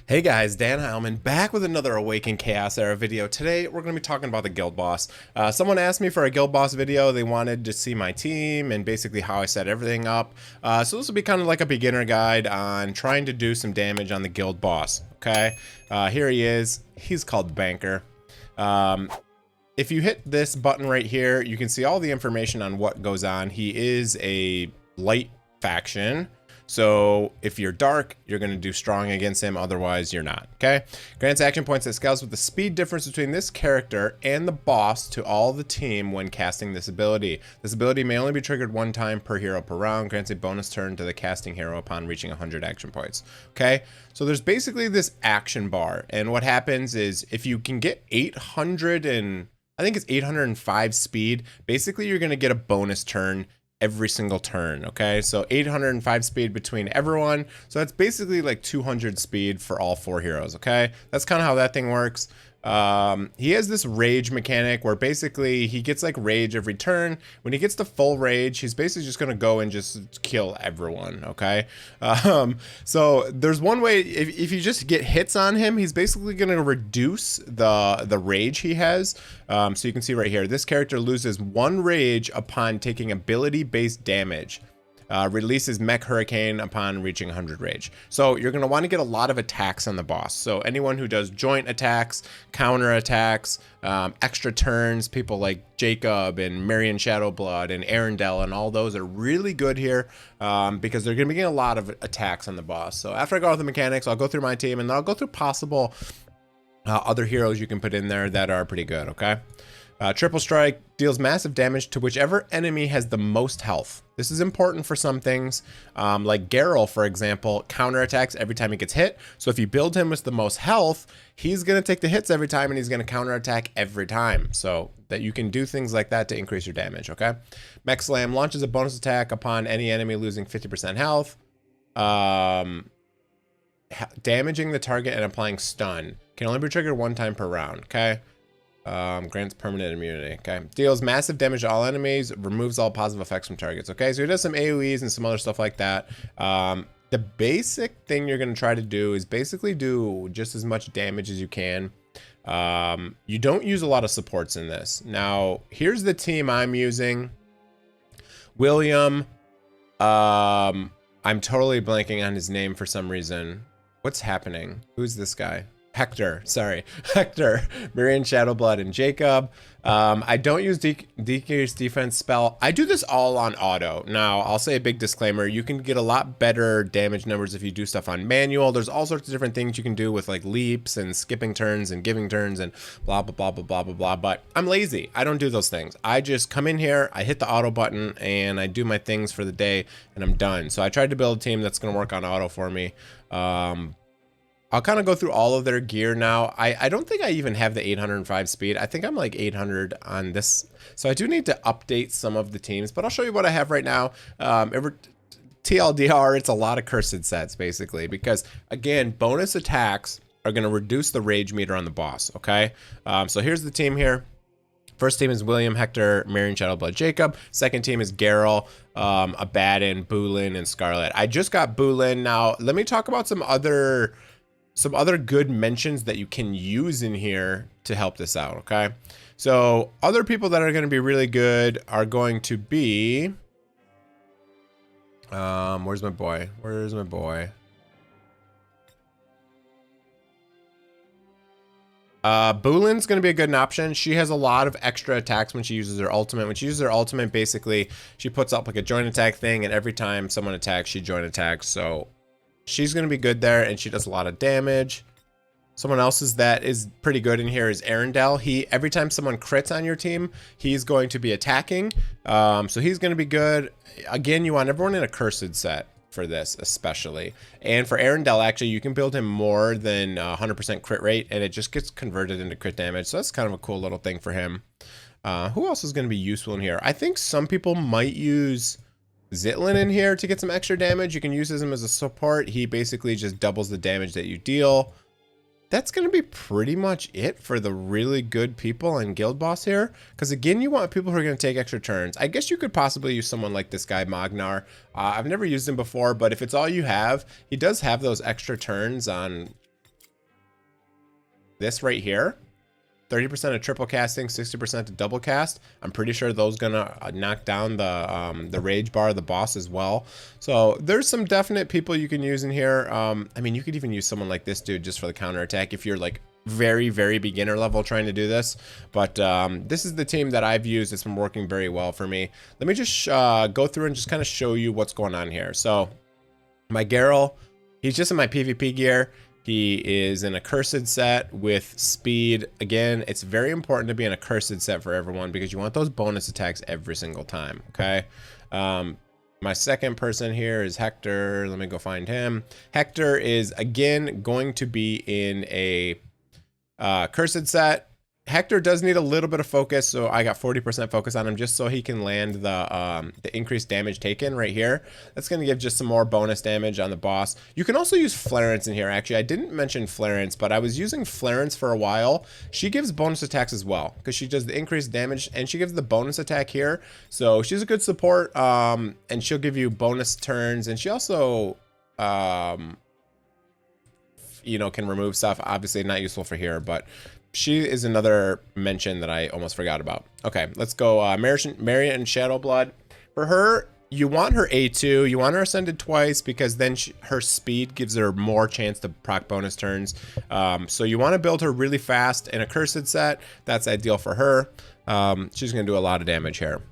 Hey guys, DanHeilman back with another Awaken Chaos Era video. Today we're going to be talking about the guild boss. Someone asked me for a guild boss video. They wanted to see my team and basically how I set everything up. So this will be kind of like a beginner guide on trying to do some damage on the guild boss. Okay, here he is. He's called Banker. If you hit this button right here, you can see all the information on what goes on. He is a light faction. So if you're dark, you're going to do strong against him. Otherwise, you're not. Okay. Grants action points that scales with the speed difference between this character and the boss to all the team when casting this ability. This ability may only be triggered one time per hero per round. Grants a bonus turn to the casting hero upon reaching 100 action points. Okay. So there's basically this action bar. And what happens is if you can get 800 and I think it's 805 speed, basically you're going to get a bonus turn every single turn. Okay, so 805 speed between everyone, so that's basically like 200 speed for all four heroes. Okay, that's kind of how that thing works. He has this rage mechanic where basically he gets like rage every turn. When he gets to full rage, he's basically just gonna go and just kill everyone. Okay, so there's one way, if you just get hits on him, he's basically gonna reduce the rage he has. So you can see right here, this character loses one rage upon taking ability based damage. Releases Mech Hurricane upon reaching 100 rage. So you're going to want to get a lot of attacks on the boss. So anyone who does joint attacks, counter attacks, extra turns, people like Jacob and Marion Shadowblood and Arendelle and all those are really good here because they're going to be getting a lot of attacks on the boss. So after I go over the mechanics, I'll go through my team and then I'll go through possible other heroes you can put in there that are pretty good. Okay. Triple Strike deals massive damage to whichever enemy has the most health. This is important for some things, like Reroll, for example, counterattacks every time he gets hit. So if you build him with the most health, he's going to take the hits every time and he's going to counterattack every time. So that you can do things like that to increase your damage, okay? Mech Slam launches a bonus attack upon any enemy losing 50% health. Damaging the target and applying stun. Can only be triggered one time per round, okay? Grants permanent immunity. Okay, deals massive damage to all enemies, removes all positive effects from targets. Okay, so he does some AoEs and some other stuff like that. The basic thing you're going to try to do is basically do just as much damage as you can. You don't use a lot of supports in this. Now here's the team I'm using. William, I'm totally blanking on his name for some reason. What's happening? Who's this guy? Hector, sorry. Hector, Marion Shadowblood, and Jacob. I don't use decrease defense spell. I do this all on auto. Now, I'll say a big disclaimer. You can get a lot better damage numbers if you do stuff on manual. There's all sorts of different things you can do with like leaps and skipping turns and giving turns and blah, blah, blah, blah, blah, blah, blah. But I'm lazy. I don't do those things. I just come in here, I hit the auto button, and I do my things for the day, and I'm done. So I tried to build a team that's going to work on auto for me. I'll kind of go through all of their gear now. I don't think I even have the 805 speed. I think I'm like 800 on this. So I do need to update some of the teams, but I'll show you what I have right now. TLDR, it's a lot of cursed sets basically, because again, bonus attacks are going to reduce the rage meter on the boss. Okay. So here's the team here. First team is William, Hector, Marion, Shadowblood, Jacob. Second team is Reroll, Abaddon, Boolin, and Scarlet. I just got Boolin. Now let me talk about some other good mentions that you can use in here to help this out. Okay, so other people that are going to be really good are going to be where's my boy Boolin's going to be a good option. She has a lot of extra attacks when she uses her ultimate. When she uses her ultimate, basically she puts up like a joint attack thing, and every time someone attacks, she joint attacks. So she's going to be good there, and she does a lot of damage. Someone else's that is pretty good in here is Arendelle. Every time someone crits on your team, he's going to be attacking. So he's going to be good. Again, you want everyone in a cursed set for this especially. And for Arendelle, actually, you can build him more than 100% crit rate, and it just gets converted into crit damage. So that's kind of a cool little thing for him. Who else is going to be useful in here? I think some people might use Zitlin in here to get some extra damage. You can use him as a support. He basically just doubles the damage that you deal. That's going to be pretty much it for the really good people on Guild Boss here. Because again, you want people who are going to take extra turns. I guess you could possibly use someone like this guy, Magnar. I've never used him before, but if it's all you have, he does have those extra turns on this right here, 30% of triple casting, 60% to double cast. I'm pretty sure those gonna knock down the rage bar of the boss as well. So there's some definite people you can use in here. I mean, you could even use someone like this dude just for the counter attack if you're like very, very beginner level trying to do this. But this is the team that I've used. It's been working very well for me. Let me just go through and just kind of show you what's going on here. So my Geralt, he's just in my PvP gear. He is in a cursed set with speed. Again, it's very important to be in a cursed set for everyone because you want those bonus attacks every single time, okay? My second person here is Hector. Let me go find him. Hector is, again, going to be in a cursed set. Hector does need a little bit of focus, so I got 40% focus on him just so he can land the increased damage taken right here. That's going to give just some more bonus damage on the boss. You can also use Flarence in here. Actually, I didn't mention Flarence, but I was using Flarence for a while. She gives bonus attacks as well because she does the increased damage and she gives the bonus attack here. So she's a good support, and she'll give you bonus turns, and she also you know, can remove stuff. Obviously not useful for here, but she is another mention that I almost forgot about. Okay, let's go Marion and Shadowblood. For her, you want her A2. You want her ascended twice because then her speed gives her more chance to proc bonus turns. So you want to build her really fast in a cursed set. That's ideal for her. She's going to do a lot of damage here.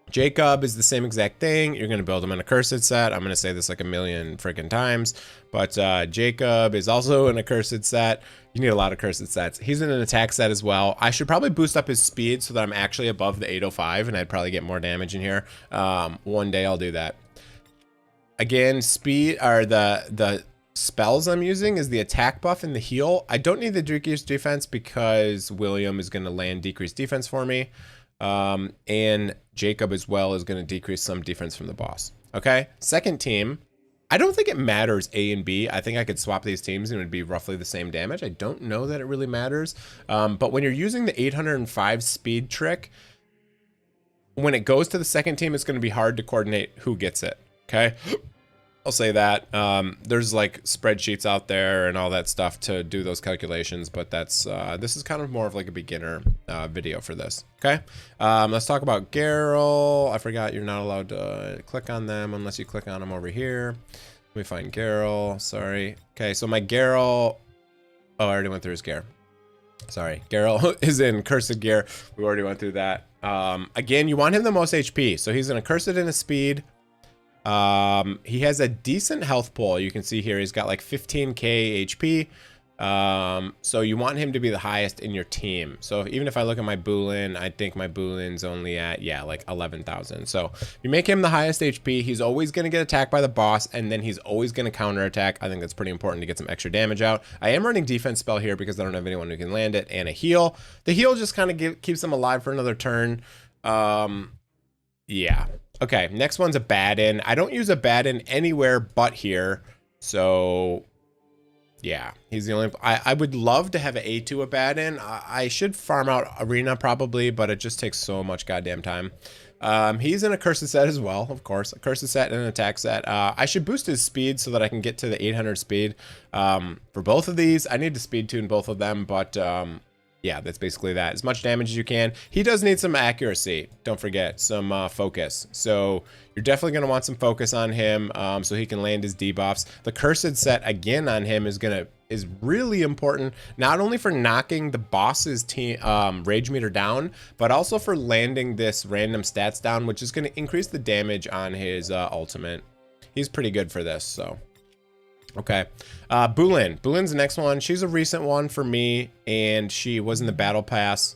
Jacob is the same exact thing. You're going to build him in a cursed set. I'm going to say this like a million freaking times, but Jacob is also in a cursed set. You need a lot of cursed sets. He's in an attack set as well. I should probably boost up his speed so that I'm actually above the 805 and I'd probably get more damage in here. One day I'll do that. Again, speed are the spells I'm using is the attack buff and the heal. I don't need the decreased defense because William is going to land decreased defense for me. And Jacob as well is going to decrease some defense from the boss. Okay, second team. I don't think it matters A and B. I think I could swap these teams and it would be roughly the same damage. I don't know that it really matters. But when you're using the 805 speed trick, when it goes to the second team, it's going to be hard to coordinate who gets it. Okay. I'll say that. There's like spreadsheets out there and all that stuff to do those calculations, but that's this is kind of more of like a beginner video for this. Okay, let's talk about Geralt. I forgot you're not allowed to click on them unless you click on them over here. Let me find Geralt. Sorry. Okay, so my Geralt. Oh, I already went through his gear. Sorry, Geralt is in cursed gear. We already went through that. Again, you want him the most HP, so he's in a cursed and a speed. He has a decent health pool. You can see here he's got like 15k HP. So you want him to be the highest in your team. So even if I look at my Bulin, I think my Bulin's only at, yeah, like 11,000. So if you make him the highest HP, he's always going to get attacked by the boss, and then he's always going to counterattack. I think that's pretty important to get some extra damage out. I am running defense spell here because I don't have anyone who can land it, and a heal. The heal just kind of keeps him alive for another turn. Yeah. Okay, next one's a bad-in. I don't use a bad-in anywhere but here. So, yeah, he's the only... I would love to have an A2 a bad-in. I should farm out Arena probably, but it just takes so much goddamn time. He's in a cursed set as well, of course. A cursed set and an attack set. I should boost his speed so that I can get to the 800 speed. For both of these, I need to speed tune both of them, but... yeah, that's basically that. As much damage as you can. He does need some accuracy. Don't forget, some focus. So you're definitely going to want some focus on him so he can land his debuffs. The cursed set again on him is really important, not only for knocking the boss's team rage meter down, but also for landing this random stats down, which is going to increase the damage on his ultimate. He's pretty good for this, so... Okay, Bulin's the next one. She's a recent one for me, and she was in the battle pass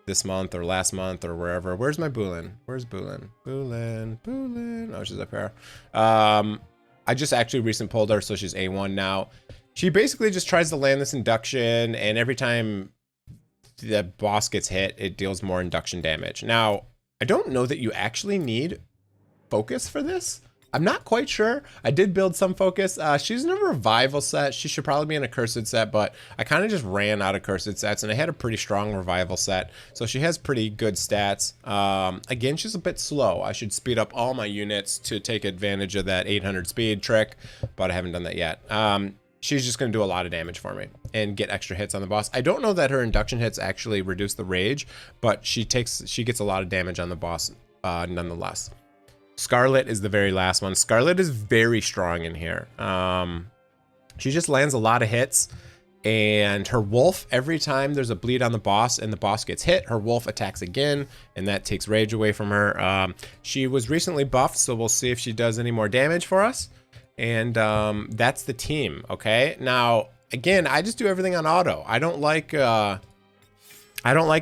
this month or last month or wherever. Where's my Bulin? Where's Bulin? Bulin. Oh, she's up here. I just actually recent pulled her, so she's A1 now. She basically just tries to land this induction, and every time the boss gets hit, it deals more induction damage. Now, I don't know that you actually need focus for this. I'm not quite sure. I did build some focus. She's in a revival set. She should probably be in a cursed set, but I kind of just ran out of cursed sets, and I had a pretty strong revival set, so she has pretty good stats. Again, she's a bit slow. I should speed up all my units to take advantage of that 800 speed trick, but I haven't done that yet. she's just going to do a lot of damage for me and get extra hits on the boss. I don't know that her induction hits actually reduce the rage, but she gets a lot of damage on the boss nonetheless. Scarlet is the very last one. Scarlet is very strong in here. She just lands a lot of hits, and her wolf, every time there's a bleed on the boss and the boss gets hit, her wolf attacks again, and that takes rage away from her. She was recently buffed, so we'll see if she does any more damage for us. And that's the team. Okay, now again, I just do everything on auto. I don't like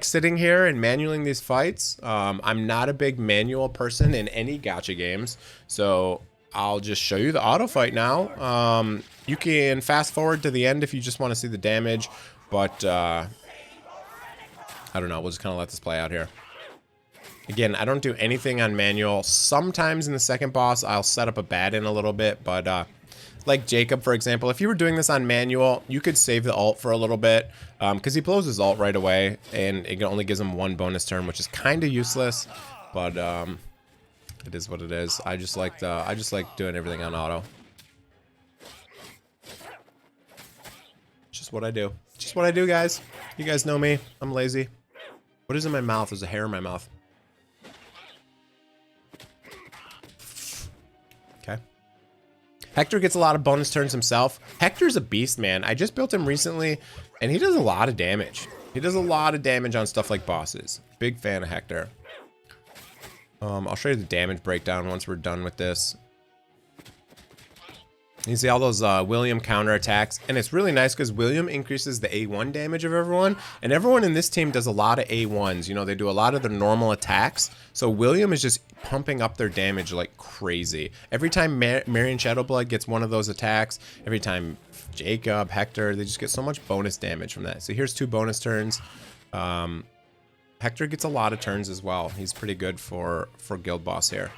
sitting here and manualing these fights. I'm not a big manual person in any gacha games, so I'll just show you the auto fight now. You can fast forward to the end if you just want to see the damage, but I don't know, we'll just kind of let this play out here. Again, I don't do anything on manual. Sometimes in the second boss, I'll set up a bat in a little bit, but like Jacob, for example, if you were doing this on manual, you could save the ult for a little bit, because he blows his ult right away, and it only gives him 1 bonus turn, which is kind of useless, but it is what it is. I just like doing everything on auto. It's just what I do. It's just what I do, guys. You guys know me. I'm lazy. What is in my mouth? There's a hair in my mouth. Okay. Hector gets a lot of bonus turns himself. Hector's a beast, man. I just built him recently, and he does a lot of damage. He does a lot of damage on stuff like bosses. Big fan of Hector. I'll show you the damage breakdown once we're done with this. You see all those William counterattacks, and it's really nice because William increases the A1 damage of everyone, and everyone in this team does a lot of A1s. You know, they do a lot of the normal attacks, so William is just pumping up their damage like crazy. Every time Marion Shadowblood gets one of those attacks, every time Jacob, Hector, they just get so much bonus damage from that. So here's 2 bonus turns. Hector gets a lot of turns as well. He's pretty good for Guild Boss here.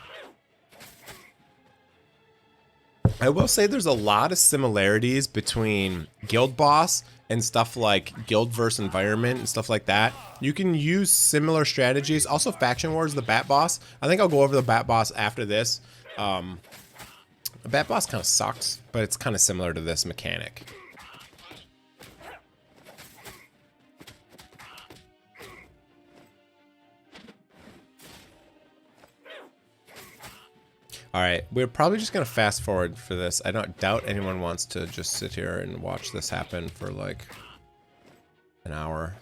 I will say there's a lot of similarities between Guild Boss and stuff like Guild Verse Environment and stuff like that. You can use similar strategies. Also, Faction Wars, the Bat Boss. I think I'll go over the Bat Boss after this. The Bat Boss kind of sucks, but it's kind of similar to this mechanic. All right, we're probably just gonna fast forward for this. I don't doubt anyone wants to just sit here and watch this happen for like an hour.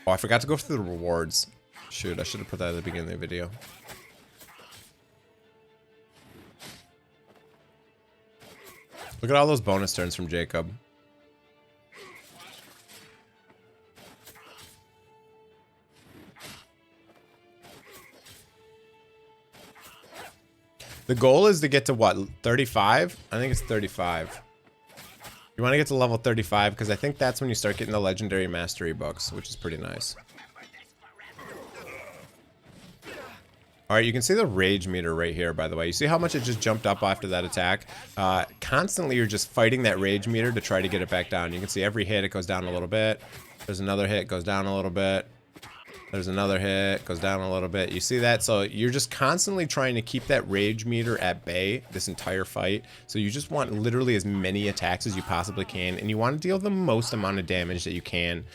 Oh, I forgot to go through the rewards. Shoot, I should have put that at the beginning of the video. Look at all those bonus turns from Jacob. The goal is to get to what, 35? I think it's 35. You want to get to level 35 because I think that's when you start getting the legendary mastery books, which is pretty nice. All right, you can see the rage meter right here, by the way. You see how much it just jumped up after that attack? Constantly, you're just fighting that rage meter to try to get it back down. You can see every hit, it goes down a little bit. There's another hit, goes down a little bit. There's another hit, goes down a little bit. You see that? So you're just constantly trying to keep that rage meter at bay this entire fight. So you just want literally as many attacks as you possibly can, and you want to deal the most amount of damage that you can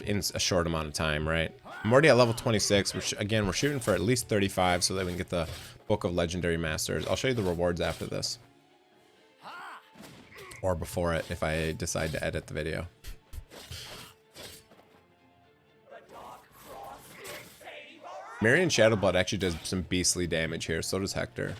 in a short amount of time, right? I'm already at level 26, which again, we're shooting for at least 35 so that we can get the Book of Legendary Masters. I'll show you the rewards after this. Or before it, if I decide to edit the video. Marion Shadowblood actually does some beastly damage here, so does Hector.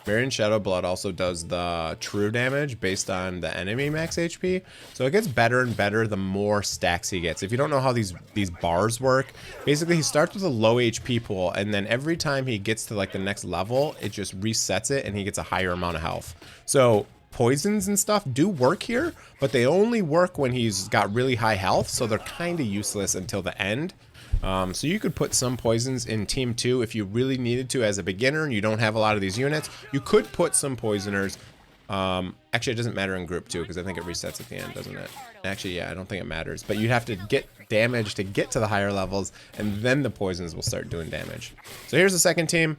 Marion Shadowblood also does the true damage based on the enemy max HP, so it gets better and better the more stacks he gets. If you don't know how these bars work, basically he starts with a low HP pool, and then every time he gets to like the next level, it just resets it and he gets a higher amount of health. So poisons and stuff do work here, but they only work when he's got really high health, so they're kind of useless until the end. So you could put some poisons in Team 2 if you really needed to as a beginner and you don't have a lot of these units. You could put some poisoners. Actually, it doesn't matter in Group 2 because I think it resets at the end, doesn't it? Actually, yeah, I don't think it matters. But you'd have to get damage to get to the higher levels, and then the poisons will start doing damage. So here's the second team.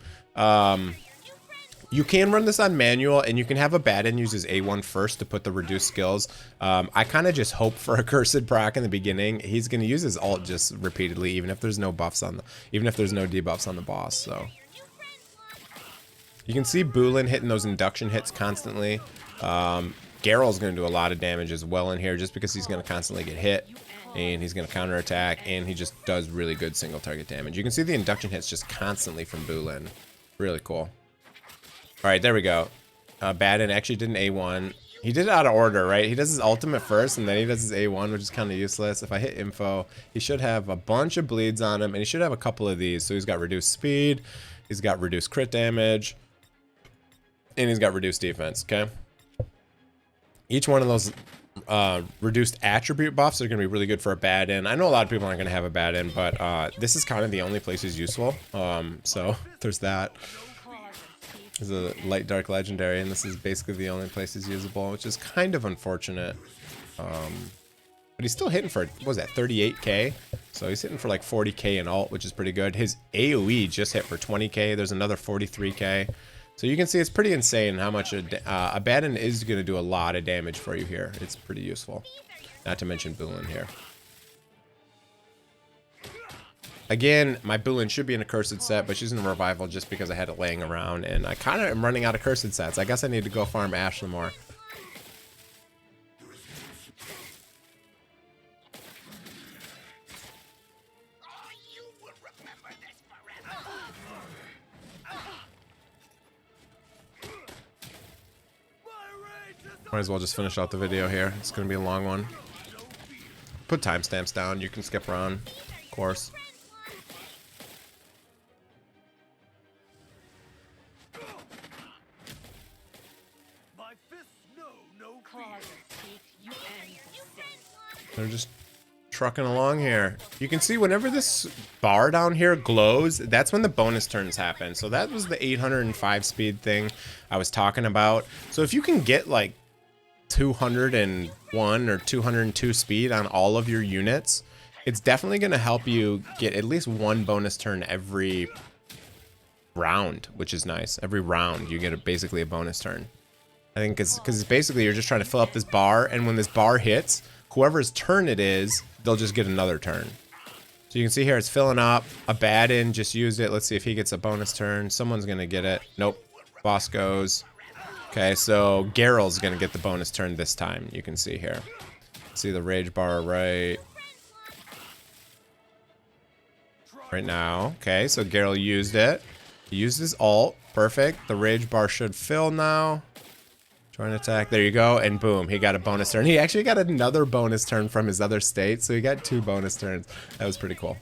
You can run this on manual, and you can have a bad-in use his A1 first to put the reduced skills. I kind of just hope for a cursed proc in the beginning. He's going to use his ult just repeatedly, even if there's no buffs on the, even if there's no debuffs on the boss. So you can see Bulin hitting those induction hits constantly. Geralt's going to do a lot of damage as well in here, just because he's going to constantly get hit, and he's going to counterattack, and he just does really good single target damage. You can see the induction hits just constantly from Bulin. Really cool. All right, there we go. Bad-in actually did an A1. He did it out of order, right? He does his ultimate first, and then he does his A1, which is kind of useless. If I hit info, he should have a bunch of bleeds on him, and he should have a couple of these. So he's got reduced speed, he's got reduced crit damage, and he's got reduced defense, okay? Each one of those reduced attribute buffs are going to be really good for a bad-in. I know a lot of people aren't going to have a bad-in, but this is kind of the only place he's useful. So there's that. Is a light dark legendary, and this is basically the only place he's usable, which is kind of unfortunate. But he's still hitting for, what was that, 38k? So he's hitting for like 40k in ult, which is pretty good. His AoE just hit for 20k. There's another 43k. So you can see it's pretty insane how much a bad-in is going to do a lot of damage for you here. It's pretty useful. Not to mention Bulin here. Again, my Bulin should be in a cursed set, but she's in a revival just because I had it laying around, and I kind of am running out of cursed sets. I guess I need to go farm Ash some more. Might as well just finish out the video here. It's going to be a long one. Put timestamps down. You can skip around, of course. They're just trucking along here. You can see whenever this bar down here glows, that's when the bonus turns happen. So that was the 805 speed thing I was talking about. So if you can get like 201 or 202 speed on all of your units, it's definitely going to help you get at least one bonus turn every round, which is nice. Every round you get basically a bonus turn. I think it's because basically you're just trying to fill up this bar, and when this bar hits, whoever's turn it is, they'll just get another turn. So you can see here it's filling up. A bad-in just used it. Let's see if he gets a bonus turn. Someone's going to get it. Nope. Boss goes. Okay, so Geralt's going to get the bonus turn this time. You can see here. See the rage bar right now. Okay, so Geralt used it. He used his ult. Perfect. The rage bar should fill now. Join attack. There you go. And boom, he got a bonus turn. He actually got another bonus turn from his other state. So he got 2 bonus turns. That was pretty cool.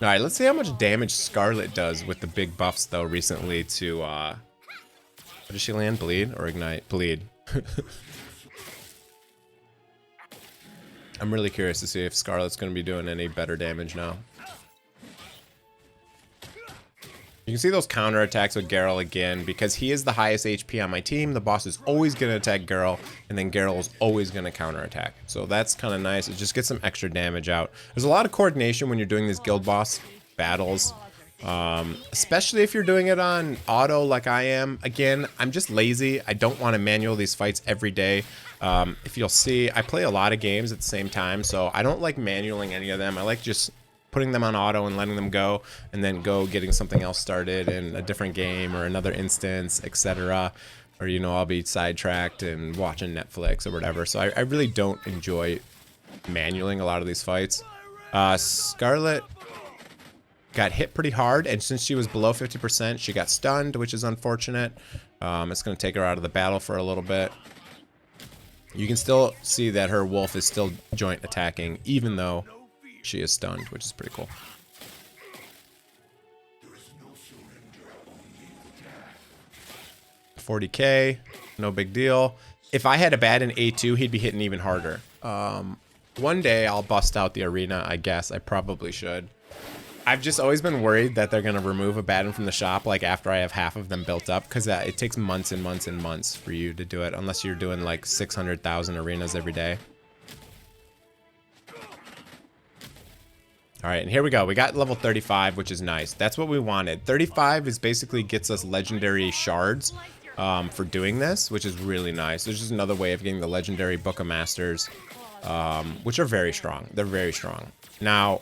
Alright, let's see how much damage Scarlet does with the big buffs, though, recently to, what does she land? Bleed or ignite? Bleed. I'm really curious to see if Scarlet's going to be doing any better damage now. You can see those counter attacks with Geralt again, because he is the highest HP on my team. The boss is always going to attack Geralt, and then Geralt is always going to counter attack. So that's kind of nice. It just gets some extra damage out. There's a lot of coordination when you're doing these guild boss battles, especially if you're doing it on auto like I am. Again, I'm just lazy. I don't want to manual these fights every day. If you'll see, I play a lot of games at the same time, so I don't like manualing any of them. I like just putting them on auto and letting them go, and then go getting something else started in a different game or another instance, etc. Or, you know, I'll be sidetracked and watching Netflix or whatever. So I really don't enjoy manualing a lot of these fights. Scarlet got hit pretty hard, and since she was below 50%, she got stunned, which is unfortunate. It's going to take her out of the battle for a little bit. You can still see that her wolf is still joint attacking, even though she is stunned, which is pretty cool. $40K, no big deal. If I had a bad in A2, he'd be hitting even harder. One day I'll bust out the arena, I guess. I probably should. I've just always been worried that they're going to remove a bad from the shop, like after I have half of them built up, because it takes months and months and months for you to do it, unless you're doing like 600,000 arenas every day. All right, and here we go. We got level 35, which is nice. That's what we wanted. 35 is basically gets us legendary shards for doing this, which is really nice. There's just another way of getting the legendary Book of Masters, which are very strong. They're very strong. Now,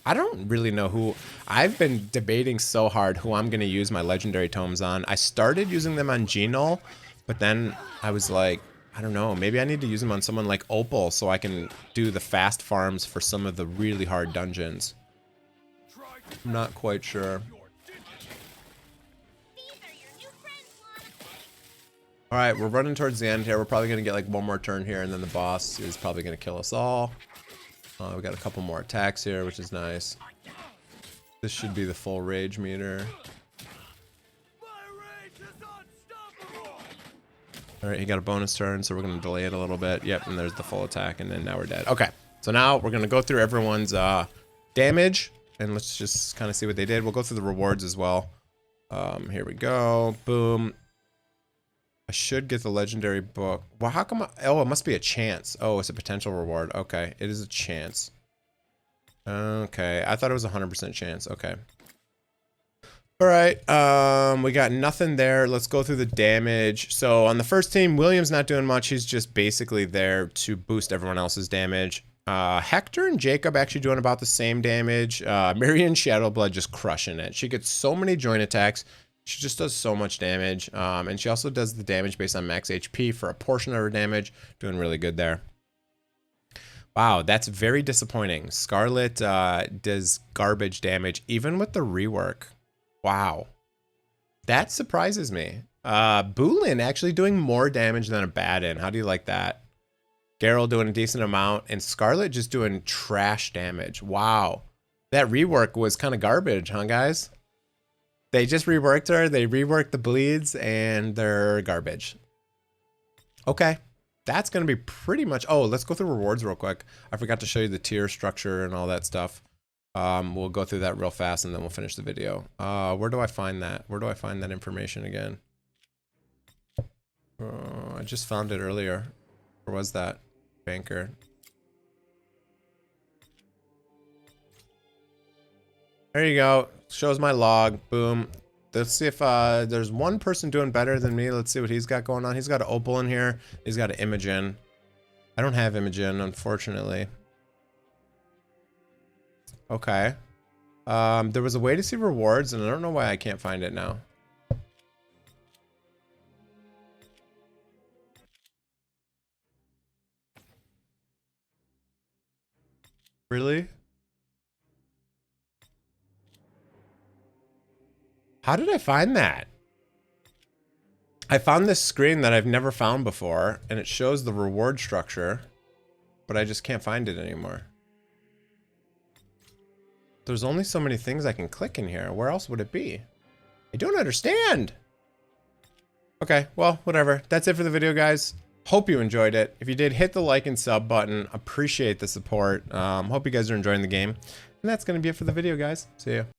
I don't really know who... I've been debating so hard who I'm going to use my legendary tomes on. I started using them on Gnull, but then I was like, I don't know, maybe I need to use them on someone like Opal so I can do the fast farms for some of the really hard dungeons. I'm not quite sure. Alright, we're running towards the end here. We're probably going to get like one more turn here, and then the boss is probably going to kill us all. We got a couple more attacks here, which is nice. This should be the full rage meter. Alright, he got a bonus turn, so we're going to delay it a little bit. Yep, and there's the full attack, and then now we're dead. Okay, so now we're going to go through everyone's damage, and let's just kind of see what they did. We'll go through the rewards as well. Here we go. Boom. I should get the legendary book. Well, how come oh, it must be a chance. Oh, it's a potential reward. Okay, it is a chance. Okay, I thought it was a 100% chance. Okay. All right, we got nothing there. Let's go through the damage. So on the first team, William's not doing much. He's just basically there to boost everyone else's damage. Hector and Jacob actually doing about the same damage. Marion Shadowblood just crushing it. She gets so many joint attacks. She just does so much damage. And she also does the damage based on max HP for a portion of her damage. Doing really good there. Wow, that's very disappointing. Scarlet does garbage damage even with the rework. Wow. That surprises me. Boolin actually doing more damage than a Baden. How do you like that? Geralt doing a decent amount, and Scarlet just doing trash damage. Wow. That rework was kind of garbage, huh, guys? They just reworked her, they reworked the bleeds, and they're garbage. Okay. That's going to be pretty much... Oh, let's go through rewards real quick. I forgot to show you the tier structure and all that stuff. We'll go through that real fast, and then we'll finish the video. Where do I find that? Where do I find that information again? I just found it earlier. Where was that? Banker. There you go. Shows my log. Boom. Let's see if there's one person doing better than me. Let's see what he's got going on. He's got an Opal in here. He's got an Imogen. I don't have Imogen, unfortunately. Okay. There was a way to see rewards, and I don't know why I can't find it now. Really? How did I find that? I found this screen that I've never found before, and it shows the reward structure, but I just can't find it anymore. There's only so many things I can click in here. Where else would it be? I don't understand. Okay, well, whatever. That's it for the video, guys. Hope you enjoyed it. If you did, hit the like and sub button. Appreciate the support. Hope you guys are enjoying the game. And that's going to be it for the video, guys. See ya.